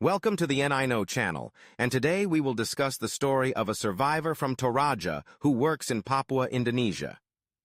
Welcome to the I Know channel, and today we will discuss the story of a survivor from Toraja who works in Papua, Indonesia.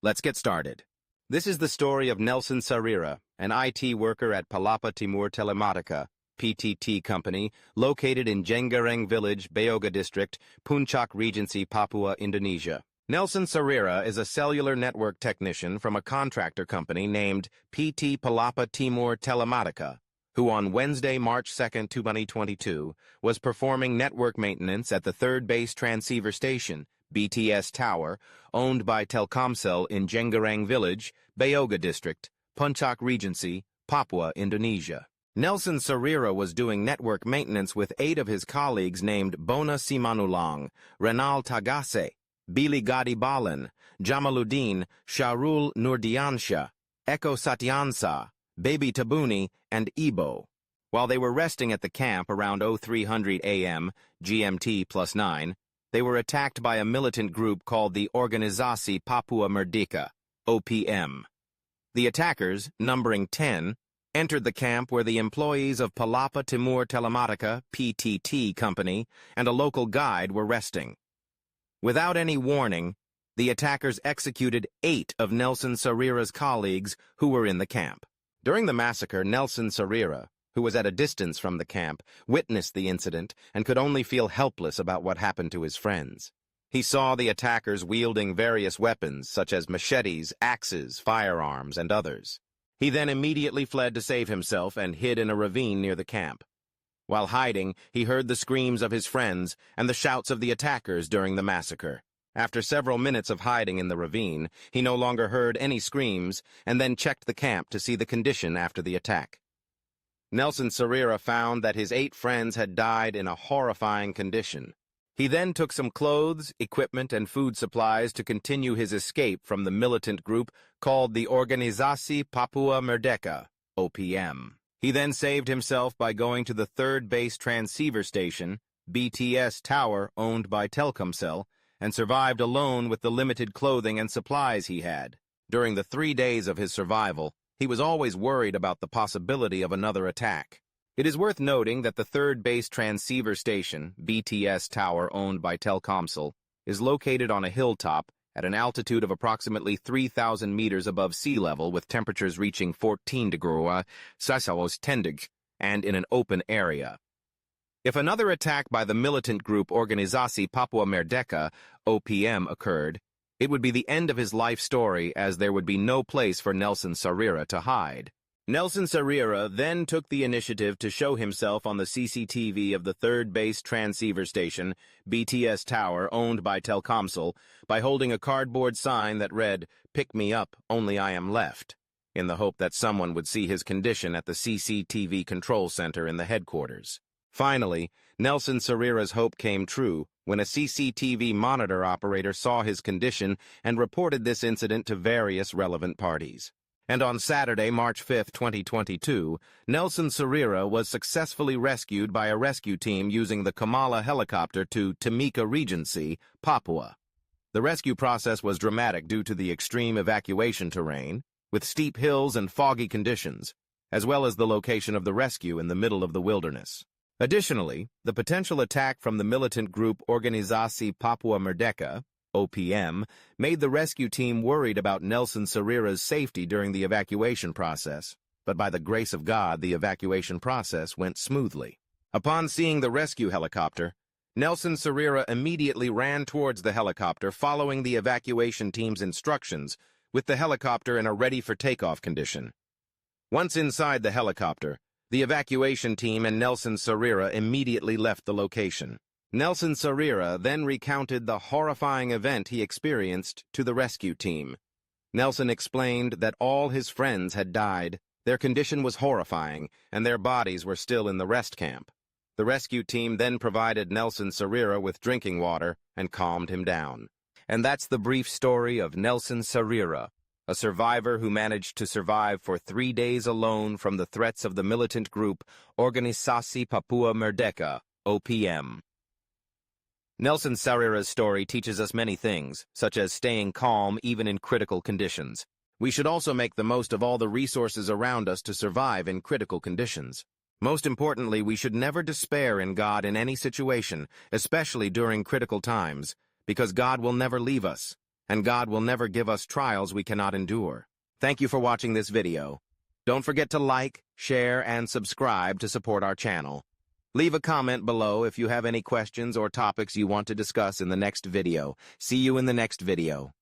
Let's get started. This is the story of Nelson Sarira, an IT worker at Palapa Timur Telematika, PTT company, located in Jenggareng Village, Beoga District, Puncak Regency, Papua, Indonesia. Nelson Sarira is a cellular network technician from a contractor company named PT Palapa Timur Telematika, who on Wednesday, March 2, 2022, was performing network maintenance at the third base transceiver station, BTS Tower, owned by Telkomsel in Jenggareng Village, Beoga District, Puncak Regency, Papua, Indonesia. Nelson Sarira was doing network maintenance with 8 of his colleagues named Bona Simanulang, Renal Tagase, Billy Gadi Balan, Jamaluddin, Sharul Nurdiansha, Eko Satyansa, Baby Tabuni, and Ibo. While they were resting at the camp around 0300 a.m., GMT +9, they were attacked by a militant group called the Organisasi Papua Merdeka, OPM. The attackers, numbering 10, entered the camp where the employees of Palapa Timur Telematika, PTT company, and a local guide were resting. Without any warning, the attackers executed 8 of Nelson Sarira's colleagues who were in the camp. During the massacre, Nelson Sarira, who was at a distance from the camp, witnessed the incident and could only feel helpless about what happened to his friends. He saw the attackers wielding various weapons, such as machetes, axes, firearms, and others. He then immediately fled to save himself and hid in a ravine near the camp. While hiding, he heard the screams of his friends and the shouts of the attackers during the massacre. After several minutes of hiding in the ravine, he no longer heard any screams and then checked the camp to see the condition after the attack. Nelson Sarira found that his 8 friends had died in a horrifying condition. He then took some clothes, equipment, and food supplies to continue his escape from the militant group called the Organisasi Papua Merdeka, OPM. He then saved himself by going to the third base transceiver station, BTS Tower, owned by Telkomsel, and survived alone with the limited clothing and supplies he had. During the 3 days of his survival, he was always worried about the possibility of another attack. It is worth noting that the third base transceiver station, BTS Tower, owned by Telkomsel, is located on a hilltop at an altitude of approximately 3,000 meters above sea level, with temperatures reaching 14 degrees Celsius and in an open area. If another attack by the militant group Organisasi Papua Merdeka, OPM, occurred, it would be the end of his life story, as there would be no place for Nelson Sarira to hide. Nelson Sarira then took the initiative to show himself on the CCTV of the third base transceiver station, BTS Tower, owned by Telkomsel, by holding a cardboard sign that read, "Pick me up, only I am left," in the hope that someone would see his condition at the CCTV control center in the headquarters. Finally, Nelson Sarira's hope came true when a CCTV monitor operator saw his condition and reported this incident to various relevant parties. And on Saturday, March 5, 2022, Nelson Sarira was successfully rescued by a rescue team using the Kamala helicopter to Timika Regency, Papua. The rescue process was dramatic due to the extreme evacuation terrain, with steep hills and foggy conditions, as well as the location of the rescue in the middle of the wilderness. Additionally, the potential attack from the militant group Organisasi Papua Merdeka, OPM, made the rescue team worried about Nelson Sarira's safety during the evacuation process, but by the grace of God, the evacuation process went smoothly. Upon seeing the rescue helicopter, Nelson Sarira immediately ran towards the helicopter, following the evacuation team's instructions, with the helicopter in a ready-for-takeoff condition. Once inside the helicopter, the evacuation team and Nelson Sarira immediately left the location. Nelson Sarira then recounted the horrifying event he experienced to the rescue team. Nelson explained that all his friends had died, their condition was horrifying, and their bodies were still in the rest camp. The rescue team then provided Nelson Sarira with drinking water and calmed him down. And that's the brief story of Nelson Sarira, a survivor who managed to survive for 3 days alone from the threats of the militant group Organisasi Papua Merdeka, OPM. Nelson Sarira's story teaches us many things, such as staying calm even in critical conditions. We should also make the most of all the resources around us to survive in critical conditions. Most importantly, we should never despair in God in any situation, especially during critical times, because God will never leave us, and God will never give us trials we cannot endure. Thank you for watching this video. Don't forget to like, share, and subscribe to support our channel. Leave a comment below if you have any questions or topics you want to discuss in the next video. See you in the next video.